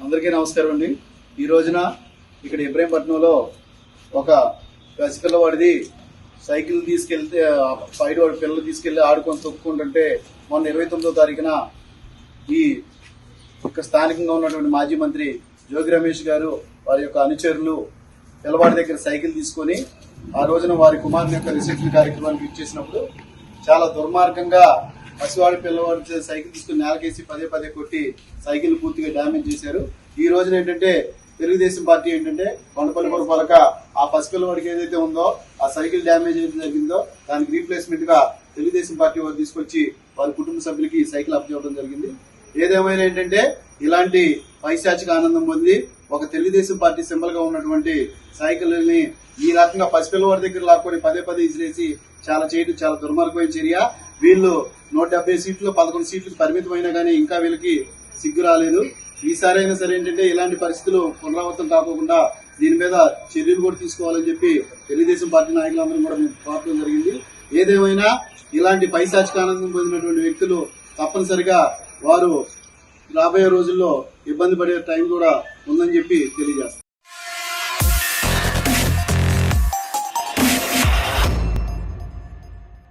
అందరికీ నమస్కారం అండి. ఈ రోజున ఇక్కడ ఇబ్రహీంపట్నంలో ఒక పసిపిల్లవాడిది సైకిల్ తీసుకెళ్తే వాడి పిల్లలు తీసుకెళ్లి ఆడుకొని తొక్కుకుంటుంటే మొన్న 29వ తారీఖున ఈ ఇక్కడ స్థానికంగా ఉన్నటువంటి మాజీ మంత్రి జోగి రమేష్ గారు వారి యొక్క అనుచరులు పిల్లవాడి దగ్గర సైకిల్ తీసుకొని ఆ రోజున వారి కుమారుని యొక్క రిసెప్షన్ కార్యక్రమానికి ఇచ్చేసినప్పుడు చాలా దుర్మార్గంగా పసివాడి పిల్లవాడి సైకిల్ తీసుకుని నేలకేసి పదే కొట్టి సైకిల్ పూర్తిగా డ్యామేజ్ చేశారు. ఈ రోజున ఏంటంటే తెలుగుదేశం పార్టీ ఏంటంటే కొండపల్లి పురపాలక ఆ పసిపిల్లవాడికి ఏదైతే ఉందో ఆ సైకిల్ డ్యామేజ్ ఏదైతే జరిగిందో దానికి రీప్లేస్మెంట్ గా తెలుగుదేశం పార్టీ వారు తీసుకొచ్చి వారి కుటుంబ సభ్యులకి సైకిల్ అప్పచెప్పడం జరిగింది. ఏదేమైనా ఏంటంటే ఇలాంటి పైశాచిక ఆనందం పొంది ఒక తెలుగుదేశం పార్టీ సింబల్ గా ఉన్నటువంటి సైకిల్ ని ఈ రకంగా పసిపిల్లవాడి దగ్గర లాక్కొని పదే ఇసిరేసి చేయడం చాలా దుర్మార్గమైన చర్య. వీళ్ళు 170 సీట్లు 11 సీట్లకు పరిమితమైనా కానీ ఇంకా వీళ్ళకి సిగ్గు రాలేదు. ఈసారి అయినా సరే ఏంటంటే ఇలాంటి పరిస్థితులు పునరావృతం కాకుండా దీని మీద చర్యలు కూడా తీసుకోవాలని చెప్పి తెలుగుదేశం పార్టీ నాయకులందరూ కూడా మేము కోరడం జరిగింది. ఏదేమైనా ఇలాంటి పైశాచికానందం పొందినటువంటి వ్యక్తులు తప్పనిసరిగా వారు రాబోయే రోజుల్లో ఇబ్బంది పడే టైం కూడా ఉందని చెప్పి తెలియజేస్తారు.